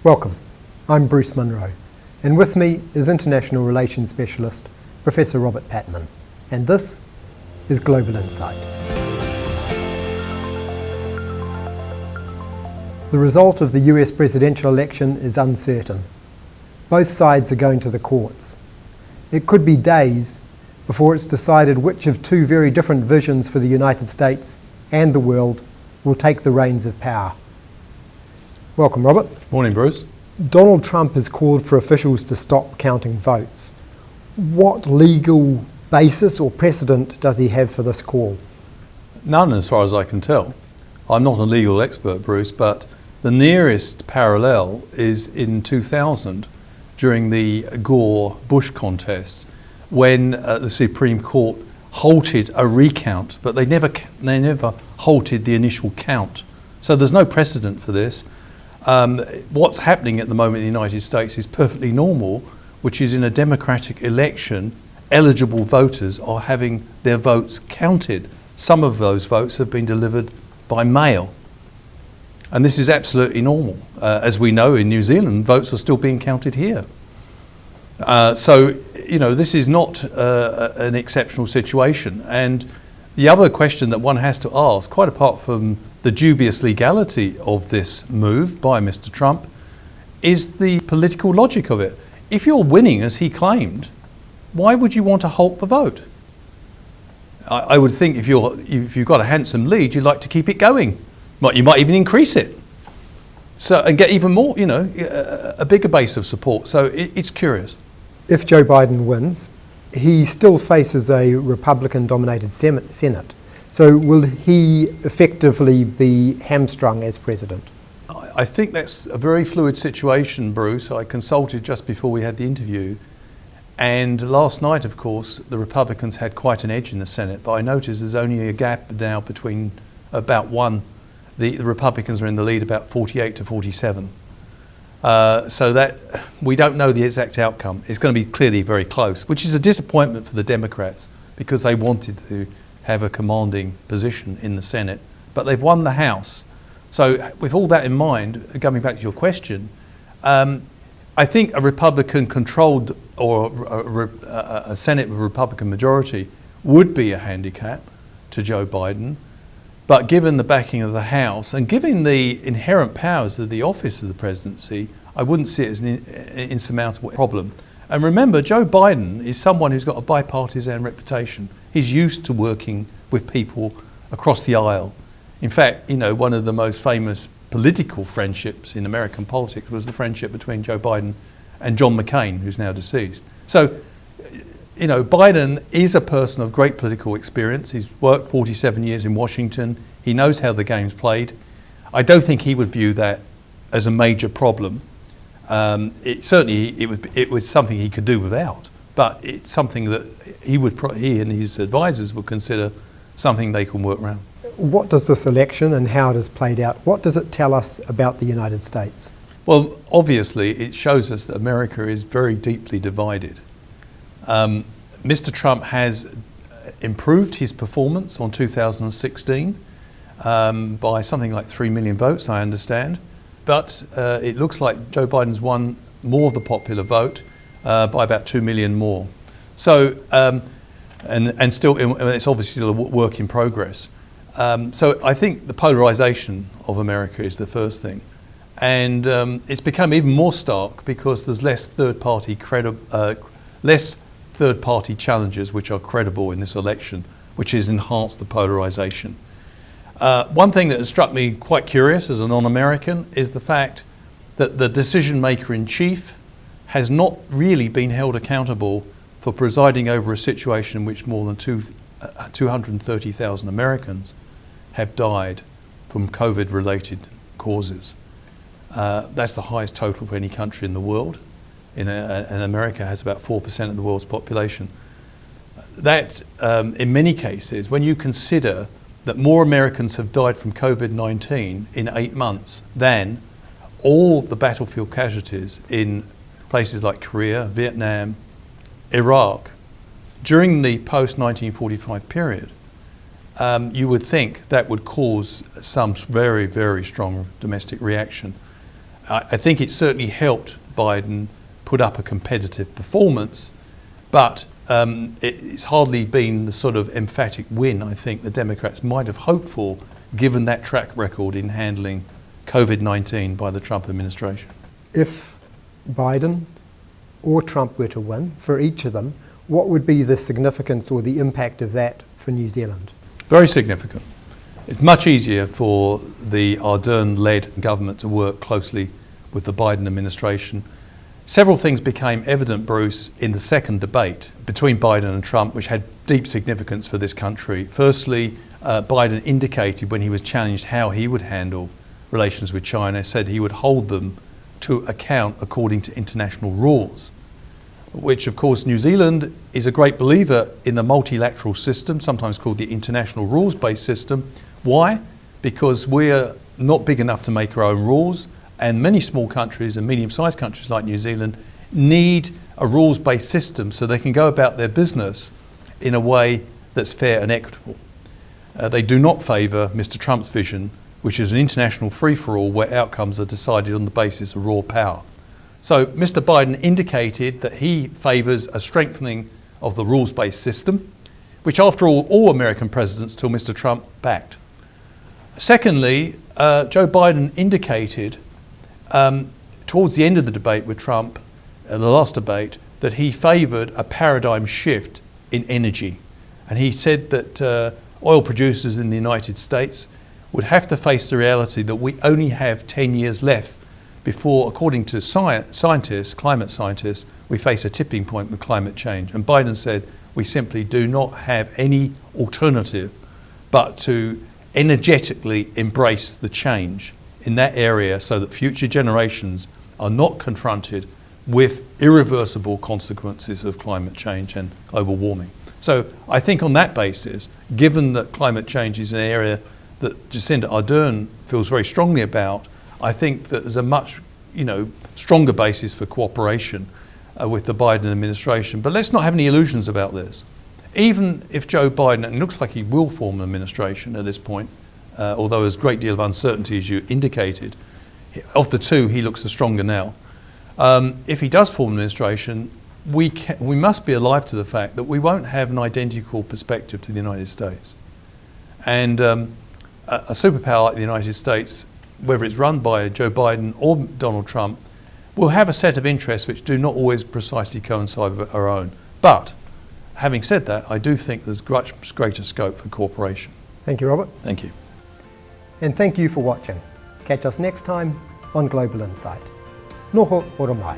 Welcome, I'm Bruce Munro, and with me is International Relations Specialist Professor Robert Patman, and this is Global Insight. The result of the US presidential election is uncertain. Both sides are going to the courts. It could be days before it's decided which of two very different visions for the United States and the world will take the reins of power. Welcome, Robert. Morning, Bruce. Donald Trump has called for officials to stop counting votes. What legal basis or precedent does he have for this call? None, as far as I can tell. I'm not a legal expert, Bruce, but the nearest parallel is in 2000 during the Gore-Bush contest when the Supreme Court halted a recount, but they never halted the initial count. So there's no precedent for this. What's happening at the moment in the United States is perfectly normal, which is in a democratic election, eligible voters are having their votes counted. Some of those votes have been delivered by mail. And this is absolutely normal. As we know, in New Zealand, votes are still being counted here. This is not an exceptional situation. And the other question that one has to ask, quite apart from the dubious legality of this move by Mr. Trump, is the political logic of it. If you're winning, as he claimed, why would you want to halt the vote? I would think if you've got a handsome lead, you'd like to keep it going. You might even increase it. And get even more, a bigger base of support. So it's curious. If Joe Biden wins, he still faces a Republican-dominated Senate. So will he effectively be hamstrung as president? I think that's a very fluid situation, Bruce. I consulted just before we had the interview. And last night, of course, the Republicans had quite an edge in the Senate. But I noticed there's only a gap now between about one. The Republicans are in the lead about 48 to 47. So that we don't know the exact outcome. It's going to be clearly very close, which is a disappointment for the Democrats because they wanted to have a commanding position in the Senate, but they've won the House. So with all that in mind, coming back to your question, I think a Republican-controlled or a Senate with a Republican majority would be a handicap to Joe Biden. But given the backing of the House and given the inherent powers of the office of the presidency, I wouldn't see it as an insurmountable problem. And remember, Joe Biden is someone who's got a bipartisan reputation. He's used to working with people across the aisle. In fact, one of the most famous political friendships in American politics was the friendship between Joe Biden and John McCain, who's now deceased. So, Biden is a person of great political experience. He's worked 47 years in Washington. He knows how the game's played. I don't think he would view that as a major problem. It was something he could do without, but it's something that he and his advisors would consider something they can work around. What does this election and how it has played out, what does it tell us about the United States? Well, obviously, it shows us that America is very deeply divided. Mr. Trump has improved his performance on 2016 by something like 3 million votes, I understand. But it looks like Joe Biden's won more of the popular vote by about 2 million more. So, and still, it's obviously still a work in progress. So I think the polarization of America is the first thing. And it's become even more stark because there's less third-party challenges which are credible in this election, which has enhanced the polarization. One thing that has struck me quite curious as a non-American is the fact that the decision maker in chief has not really been held accountable for presiding over a situation in which more than 230,000 Americans have died from COVID-related causes. That's the highest total for any country in the world. And America has about 4% of the world's population. That, in many cases, when you consider that more Americans have died from COVID-19 in 8 months than all the battlefield casualties in places like Korea, Vietnam, Iraq, during the post-1945 period, you would think that would cause some very, very strong domestic reaction. I think it certainly helped Biden put up a competitive performance, but it's hardly been the sort of emphatic win I think the Democrats might have hoped for, given that track record in handling Covid-19 by the Trump administration. If Biden or Trump were to win, for each of them, what would be the significance or the impact of that for New Zealand? Very significant. It's much easier for the Ardern-led government to work closely with the Biden administration. Several things became evident, Bruce, in the second debate between Biden and Trump, which had deep significance for this country. Firstly, Biden indicated when he was challenged how he would handle relations with China, said he would hold them to account according to international rules, which of course New Zealand is a great believer in the multilateral system, sometimes called the international rules-based system. Why? Because we're not big enough to make our own rules, and many small countries and medium-sized countries like New Zealand need a rules-based system so they can go about their business in a way that's fair and equitable. They do not favour Mr. Trump's vision, which is an international free-for-all where outcomes are decided on the basis of raw power. So Mr. Biden indicated that he favours a strengthening of the rules-based system, which after all American presidents till Mr. Trump backed. Secondly, Joe Biden indicated towards the end of the debate with Trump, the last debate, that he favoured a paradigm shift in energy. And he said that oil producers in the United States would have to face the reality that we only have 10 years left before, according to scientists, climate scientists, we face a tipping point with climate change. And Biden said we simply do not have any alternative but to energetically embrace the change in that area so that future generations are not confronted with irreversible consequences of climate change and global warming. So I think on that basis, given that climate change is an area that Jacinda Ardern feels very strongly about, I think that there's a much stronger basis for cooperation with the Biden administration. But let's not have any illusions about this. Even if Joe Biden, and it looks like he will form an administration at this point, although there's a great deal of uncertainty as you indicated, of the two he looks the stronger now. If he does form an administration, we must be alive to the fact that we won't have an identical perspective to the United States. And a superpower like the United States, whether it's run by Joe Biden or Donald Trump, will have a set of interests which do not always precisely coincide with our own. But having said that, I do think there's much greater scope for cooperation. Thank you, Robert. Thank you. And thank you for watching. Catch us next time on Global Insight. Noho oro mai.